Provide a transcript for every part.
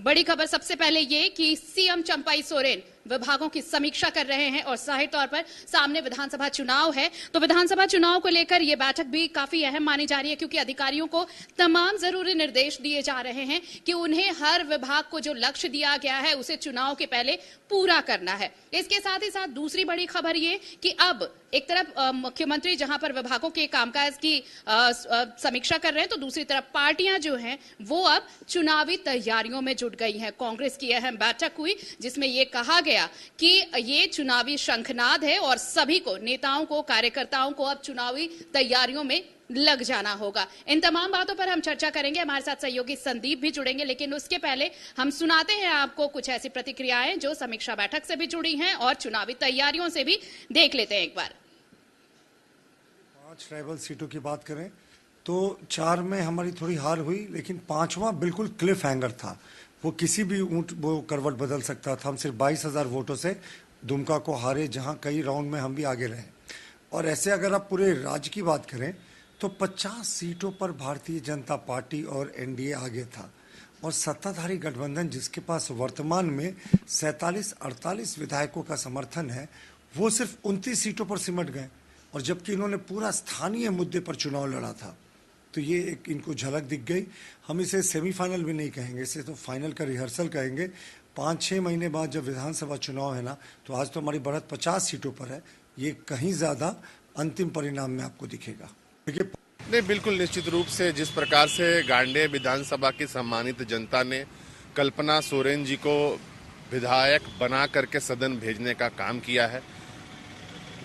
बड़ी खबर सबसे पहले ये कि सीएम चंपाई सोरेन विभागों की समीक्षा कर रहे हैं और जाहिर तौर पर सामने विधानसभा चुनाव है, तो विधानसभा चुनाव को लेकर यह बैठक भी काफी अहम मानी जा रही है, क्योंकि अधिकारियों को तमाम जरूरी निर्देश दिए जा रहे हैं कि उन्हें हर विभाग को जो लक्ष्य दिया गया है उसे चुनाव के पहले पूरा करना है। इसके साथ ही साथ दूसरी बड़ी खबर ये कि अब एक तरफ मुख्यमंत्री जहां पर विभागों के कामकाज की समीक्षा कर रहे हैं, तो दूसरी तरफ पार्टियां जो हैं वो अब चुनावी तैयारियों में जुट गई हैं। कांग्रेस की अहम बैठक हुई जिसमें यह कहा गया कि ये चुनावी शंखनाद है और सभी को, नेताओं को, कार्यकर्ताओं को अब चुनावी तैयारियों में लग जाना होगा। इन तमाम बातों पर हम चर्चा करेंगे। हमारे साथ सहयोगी संदीप भी जुड़ेंगे, लेकिन उसके पहले हम सुनाते हैं आपको कुछ ऐसी प्रतिक्रियाएं जो समीक्षा बैठक से भी जुड़ी हैं और चुनावी तैयारियों से भी। देख लेते हैं एक बार। 5 ट्राइबल सीटों की बात करें तो 4 में हमारी थोड़ी हार हुई, लेकिन 5वां बिल्कुल क्लिफ हैंगर था। वो किसी भी ऊंट वो करवट बदल सकता था। हम सिर्फ 22,000 वोटों से दुमका को हारे, जहां कई राउंड में हम भी आगे रहे। और ऐसे अगर आप पूरे राज्य की बात करें तो 50 सीटों पर भारतीय जनता पार्टी और एनडीए आगे था, और सत्ताधारी गठबंधन जिसके पास वर्तमान में 47-48 विधायकों का समर्थन है, वो सिर्फ 29 सीटों पर सिमट गए, और जबकि इन्होंने पूरा स्थानीय मुद्दे पर चुनाव लड़ा था। तो ये एक इनको झलक दिख गई। हम इसे सेमीफाइनल भी नहीं कहेंगे, इसे तो फाइनल का रिहर्सल कहेंगे। 5-6 महीने बाद जब विधानसभा चुनाव है ना, तो आज तो हमारी बढ़त 50 सीटों पर है, ये कहीं ज़्यादा अंतिम परिणाम में आपको दिखेगा। नहीं, बिल्कुल निश्चित रूप से जिस प्रकार से गांडे विधानसभा की सम्मानित जनता ने कल्पना सोरेन जी को विधायक बना करके सदन भेजने का काम किया है,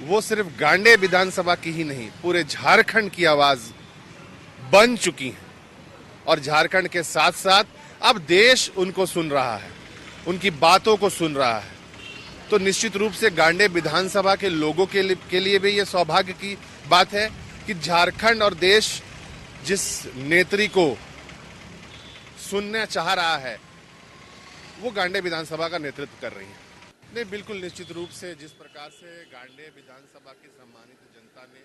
वो सिर्फ गांडे विधानसभा की ही नहीं, पूरे झारखंड की आवाज बन चुकी है। और झारखंड के साथ साथ अब देश उनको सुन रहा है, उनकी बातों को सुन रहा है। तो निश्चित रूप से गांडे विधानसभा के लोगों के लिए भी ये सौभाग्य की बात है कि झारखंड और देश जिस नेत्री को सुनना चाह रहा है, वो गांडे विधानसभा का नेतृत्व कर रही है। नहीं, बिल्कुल निश्चित रूप से जिस प्रकार से गांडे विधानसभा की सम्मानित जनता ने,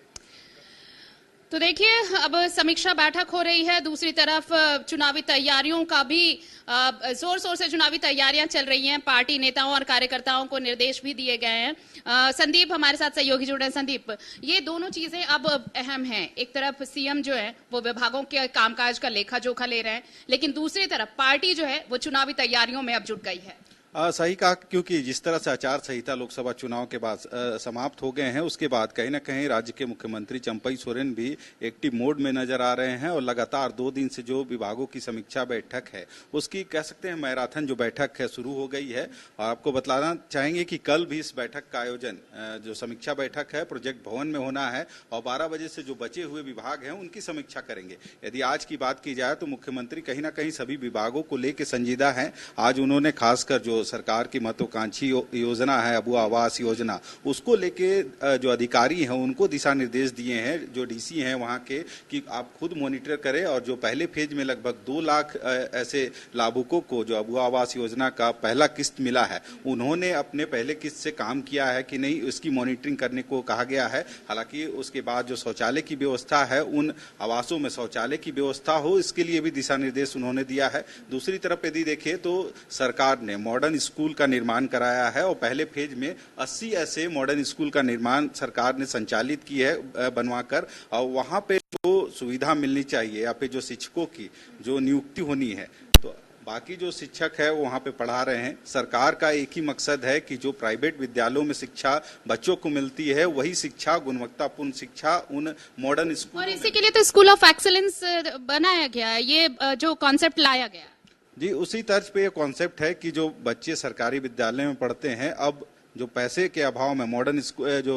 तो देखिए अब समीक्षा बैठक हो रही है, दूसरी तरफ चुनावी तैयारियों का भी जोर शोर से चुनावी तैयारियां चल रही हैं। पार्टी नेताओं और कार्यकर्ताओं को निर्देश भी दिए गए हैं। संदीप हमारे साथ सहयोगी जुड़े हैं। संदीप, ये दोनों चीजें अब अहम हैं। एक तरफ सीएम जो है वो विभागों के कामकाज का लेखा जोखा ले रहे हैं, लेकिन दूसरी तरफ पार्टी जो है वो चुनावी तैयारियों में अब जुट गई है। सही कहा, क्योंकि जिस तरह से आचार संहिता लोकसभा चुनाव के बाद समाप्त हो गए हैं, उसके बाद कहीं ना कहीं राज्य के मुख्यमंत्री चंपाई सोरेन भी एक्टिव मोड में नजर आ रहे हैं, और लगातार 2 दिन से जो विभागों की समीक्षा बैठक है उसकी कह सकते हैं मैराथन जो बैठक है शुरू हो गई है। और आपको बताना चाहेंगे कि कल भी इस बैठक का आयोजन, जो समीक्षा बैठक है, प्रोजेक्ट भवन में होना है, और 12 बजे से जो बचे हुए विभाग हैं उनकी समीक्षा करेंगे। यदि आज की बात की जाए तो मुख्यमंत्री कहीं ना कहीं सभी विभागों को लेकर संजीदा है। आज उन्होंने खासकर जो सरकार की महत्वाकांक्षी योजना है अबू आवास योजना, उसको लेके जो अधिकारी हैं उनको दिशा निर्देश दिए हैं, जो डीसी हैं वहां के, कि आप खुद मॉनिटर करें। और जो पहले फेज में लगभग 2 लाख ऐसे लाभुकों को जो अबू आवास योजना का पहला किस्त मिला है, उन्होंने अपने पहले किस्त से काम किया है कि नहीं, इसकी मॉनिटरिंग करने को कहा गया है। हालांकि उसके बाद जो शौचालय की व्यवस्था है, उन आवासों में शौचालय की व्यवस्था हो, इसके लिए भी दिशा निर्देश उन्होंने दिया है। दूसरी तरफ यदि देखें तो सरकार ने मॉडर्न स्कूल का निर्माण कराया है, और पहले फेज में 80 ऐसे मॉडर्न स्कूल का निर्माण सरकार ने संचालित की है बनवाकर, और वहां पे जो सुविधा मिलनी चाहिए या फिर जो शिक्षकों की जो नियुक्ति होनी है, तो बाकी जो शिक्षक है वो वहां पे पढ़ा रहे हैं। सरकार का एक ही मकसद है कि जो प्राइवेट विद्यालयों में शिक्षा बच्चों को मिलती है, वही शिक्षा, गुणवत्तापूर्ण शिक्षा उन मॉडर्न स्कूल, और इसी के लिए तो स्कूल ऑफ एक्सीलेंस बनाया गया है, ये जो कॉन्सेप्ट लाया गया जी। उसी तर्ज पे ये कॉन्सेप्ट है कि जो बच्चे सरकारी विद्यालय में पढ़ते हैं, अब जो पैसे के अभाव में मॉडर्न जो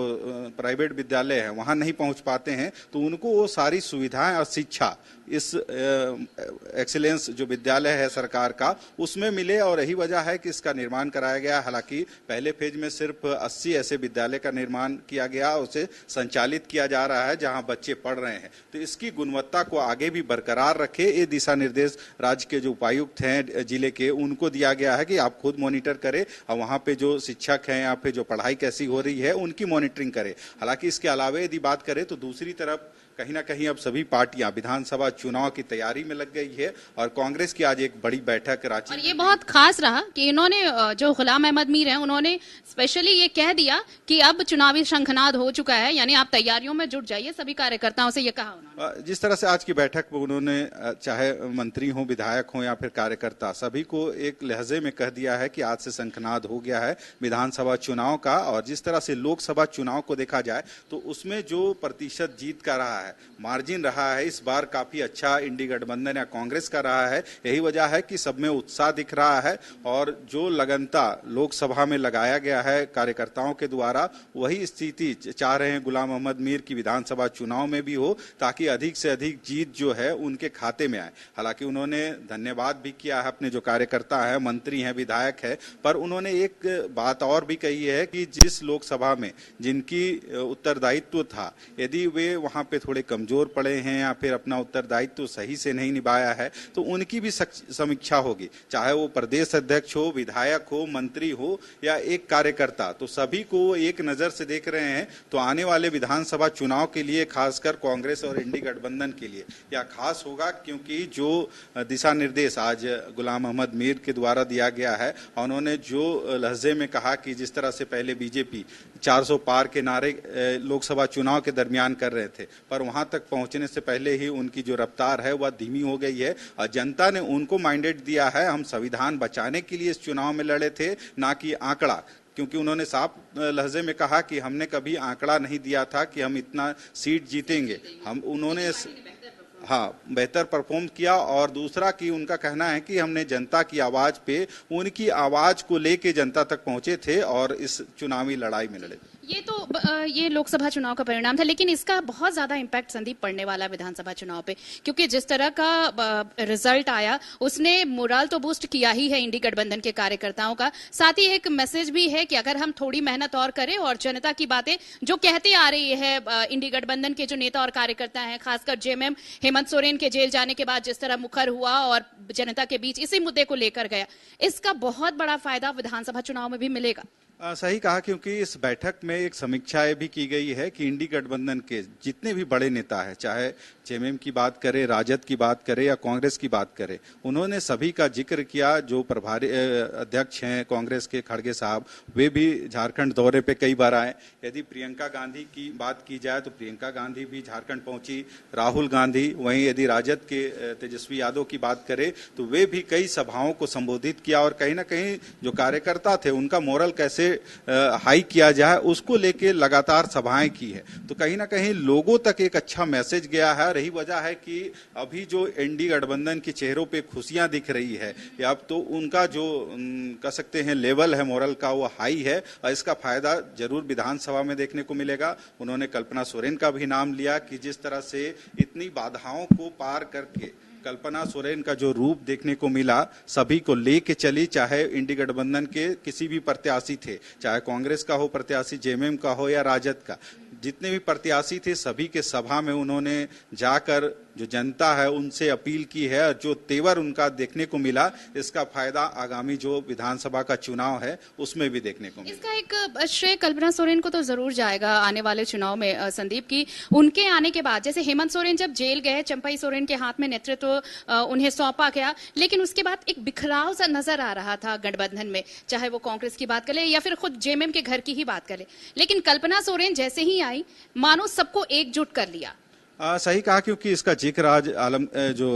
प्राइवेट विद्यालय है वहां नहीं पहुंच पाते हैं, तो उनको वो सारी सुविधाएं और शिक्षा इस एक्सीलेंस जो विद्यालय है सरकार का, उसमें मिले, और यही वजह है कि इसका निर्माण कराया गया। हालांकि पहले फेज में सिर्फ 80 ऐसे विद्यालय का निर्माण किया गया, उसे संचालित किया जा रहा है जहां बच्चे पढ़ रहे हैं। तो इसकी गुणवत्ता को आगे भी बरकरार रखे, ये दिशा निर्देश राज्य के जो उपायुक्त हैं जिले के, उनको दिया गया है कि आप खुद मॉनिटर करें, और वहां पे जो शिक्षक हैं यहाँ पे जो पढ़ाई कैसी हो रही है उनकी मॉनिटरिंग करें। हालांकि इसके अलावा यदि बात करें तो दूसरी तरफ कहीं ना कहीं अब सभी पार्टियां विधानसभा चुनाव की तैयारी में लग गई है और कांग्रेस की आज एक बड़ी बैठक रांची और ये बहुत खास रहा कि इन्होंने जो गुलाम अहमद मीर हैं उन्होंने स्पेशली ये कह दिया कि अब चुनावी शंखनाद हो चुका है, यानी आप तैयारियों में जुट जाइए, सभी कार्यकर्ताओं से ये कहा उन्होंने। जिस तरह से आज की बैठक में उन्होंने चाहे मंत्री हो, विधायक हो या फिर कार्यकर्ता, सभी को एक लहजे में कह दिया है कि आज से शंखनाद हो गया है विधानसभा चुनाव का। और जिस तरह से लोकसभा चुनाव को देखा जाए तो उसमें जो प्रतिशत जीत का रहा है, मार्जिन रहा है, इस बार काफी अच्छा इंडी गठबंधन या कांग्रेस का रहा है। यही वजह है कि सब में उत्साह दिख रहा है और जो लगनता लोकसभा में लगाया गया है कार्यकर्ताओं के द्वारा, वही स्थिति चाह रहे हैं गुलाम अहमद मीर की विधानसभा चुनाव में भी हो, ताकि अधिक से अधिक जीत जो है उनके खाते में आए। हालांकि उन्होंने धन्यवाद भी किया है अपने जो कार्यकर्ता है, मंत्री हैं, विधायक है, पर उन्होंने एक बात और भी कही है कि जिस लोकसभा में जिनकी उत्तरदायित्व था, यदि वे वहां पे थोड़े कमजोर पड़े हैं या फिर अपना उत्तरदायित्व सही से नहीं निभाया है तो उनकी भी समीक्षा होगी, चाहे वो प्रदेश अध्यक्ष हो, विधायक हो, मंत्री हो या एक कार्यकर्ता। तो सभी को एक नजर से देख रहे हैं। तो आने वाले विधानसभा चुनाव के लिए खासकर कांग्रेस और इंडी गठबंधन के लिए यह खास होगा, क्योंकि जो दिशा निर्देश आज गुलाम अहमद मीर के द्वारा दिया गया है, उन्होंने जो लहजे में कहा कि जिस तरह से पहले बीजेपी 400 पार के नारे लोकसभा चुनाव के दरमियान कर रहे थे, पर वहां तक पहुंचने से पहले ही उनकी जो रफ्तार है वह धीमी हो गई है और जनता ने उनको माइंडेट दिया है, हम संविधान बचाने के लिए इस चुनाव में लड़े थे, ना कि आंकड़ा। क्योंकि उन्होंने साफ लहजे में कहा कि हमने कभी आंकड़ा नहीं दिया था कि हम इतना सीट जीतेंगे, उन्होंने बेहतर परफॉर्म किया। और दूसरा कि उनका कहना है कि हमने जनता की आवाज पे, उनकी आवाज को लेके जनता तक पहुंचे थे और इस चुनावी लड़ाई में लड़े। ये लोकसभा चुनाव का परिणाम था, लेकिन इसका बहुत ज्यादा इम्पैक्ट संदीप पड़ने वाला विधानसभा चुनाव पे, क्योंकि जिस तरह का रिजल्ट आया उसने मोरल तो बूस्ट किया ही है इंडी गठबंधन के कार्यकर्ताओं का, साथ ही एक मैसेज भी है कि अगर हम थोड़ी मेहनत और करें और जनता की बातें जो कहते आ रही है इंडी गठबंधन के जो नेता और कार्यकर्ता हैं, खासकर जेएमएम हेमंत सोरेन के जेल जाने के बाद जिस तरह मुखर हुआ और जनता के बीच इसी मुद्दे को लेकर गया, इसका बहुत बड़ा फायदा विधानसभा चुनाव में भी मिलेगा। सही कहा, क्योंकि इस बैठक में एक समीक्षा भी की गई है कि इंडी गठबंधन के जितने भी बड़े नेता हैं, चाहे जेएमएम की बात करें, राजद की बात करें या कांग्रेस की बात करें, उन्होंने सभी का जिक्र किया। जो प्रभारी अध्यक्ष हैं कांग्रेस के खड़गे साहब, वे भी झारखंड दौरे पे कई बार आए। यदि प्रियंका गांधी की बात की जाए तो प्रियंका गांधी भी झारखंड पहुंची, राहुल गांधी। वहीं यदि राजद के तेजस्वी यादव की बात करें तो वे भी कई सभाओं को संबोधित किया और कहीं ना कहीं जो कार्यकर्ता थे उनका मोरल कैसे हाई किया जाए उसको लेके लगातार सभाएं की है। तो कहीं ना कहीं लोगों तक एक अच्छा मैसेज गया है। रही वजह है कि अभी जो एनडी गठबंधन के चेहरों पे खुशियां दिख रही है, या अब तो उनका जो कह सकते हैं लेवल है मोरल का, वो हाई है और इसका फायदा जरूर विधानसभा में देखने को मिलेगा। उन्होंने कल्पना सोरेन का भी नाम लिया कि जिस तरह से इतनी बाधाओं को पार करके कल्पना सोरेन का जो रूप देखने को मिला, सभी को लेके चली, चाहे इंडी गठबंधन के किसी भी प्रत्याशी थे, चाहे कांग्रेस का हो प्रत्याशी, जेएमएम का हो या राजद का, जितने भी प्रत्याशी थे सभी के सभा में उन्होंने जाकर जो जनता है उनसे अपील की है। और जो तेवर उनका देखने को मिला, इसका फायदा आगामी जो विधानसभा का चुनाव है उसमें भी देखने को मिला। इसका एक श्रेय कल्पना सोरेन को तो जरूर जाएगा आने वाले चुनाव में संदीप, की उनके आने के बाद, जैसे हेमंत सोरेन जब जेल गए, चंपई सोरेन के हाथ में नेतृत्व उन्हें सौंपा गया, लेकिन उसके बाद एक बिखराव सा नजर आ रहा था गठबंधन में, चाहे वो कांग्रेस की बात करें या फिर खुद जेएमएम के घर की ही बात करें। लेकिन कल्पना सोरेन जैसे ही आई, मानो सबको एकजुट कर लिया। सही कहा, क्योंकि इसका जिक्र आज जो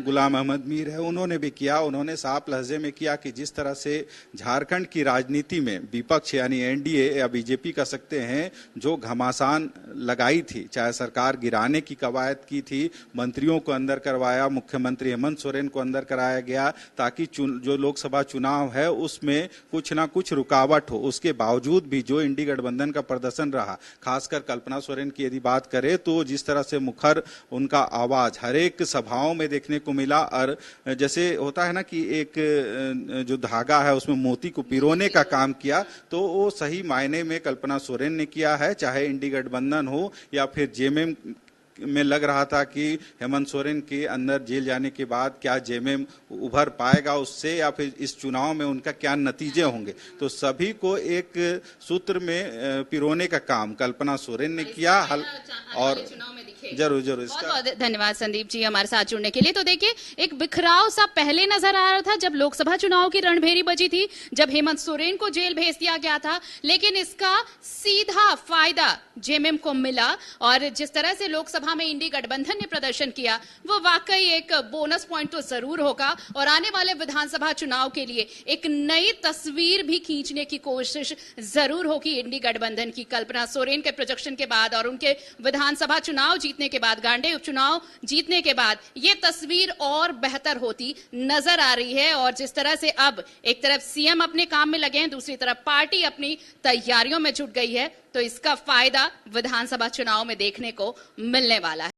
गुलाम अहमद मीर है उन्होंने भी किया। उन्होंने साफ लहजे में किया कि जिस तरह से झारखंड की राजनीति में विपक्ष यानी एनडीए या बीजेपी कह सकते हैं जो घमासान लगाई थी, चाहे सरकार गिराने की कवायद की थी, मंत्रियों को अंदर करवाया, मुख्यमंत्री हेमंत सोरेन को अंदर कराया गया ताकि जो लोकसभा चुनाव है उसमें कुछ ना कुछ रुकावट हो। उसके बावजूद भी जो इंडी गठबंधन का प्रदर्शन रहा, खासकर कल्पना सोरेन की यदि बात करें तो जिस तरह से मुखर उनका आवाज हर एक सभाओं में देखने को मिला। और जैसे होता है ना कि एक जो धागा है उसमें मोती को पिरोने का काम किया, तो वो सही मायने में कल्पना सोरेन ने किया है। चाहे इंडी गठबंधन हो या फिर जेएमएम में लग रहा था कि हेमंत सोरेन के अंदर जेल जाने के बाद क्या जेएमएम उभर पाएगा उससे, या फिर इस चुनाव में उनका क्या नतीजे होंगे, तो सभी को एक सूत्र में पिरोने का काम कल्पना सोरेन ने किया। और दिखे। जरूर जरूर बहुत इसका बहुत धन्यवाद संदीप जी हमारे साथ जुड़ने के लिए। तो देखिए एक बिखराव सा पहले नजर आ रहा था जब लोकसभा चुनाव की रणभेरी बजी थी, जब हेमंत सोरेन को जेल भेज दिया गया था, लेकिन इसका सीधा फायदा जेएमएम को मिला और जिस तरह से लोकसभा में इंडी गठबंधन ने प्रदर्शन किया वो वाकई एक बोनस पॉइंट तो जरूर होगा और आने वाले विधानसभा चुनाव के लिए एक नई तस्वीर भी खींचने की कोशिश जरूर होगी इंडी गठबंधन की। कल्पना सोरेन के प्रोजेक्शन के बाद और उनके विधानसभा चुनाव जीतने के बाद, गांडे उपचुनाव जीतने के बाद ये तस्वीर और बेहतर होती नजर आ रही है। और जिस तरह से अब एक तरफ सीएम अपने काम में लगे हैं, दूसरी तरफ पार्टी अपनी तैयारियों में जुट गई है, तो इसका फायदा विधानसभा चुनाव में देखने को मिलने वाला है।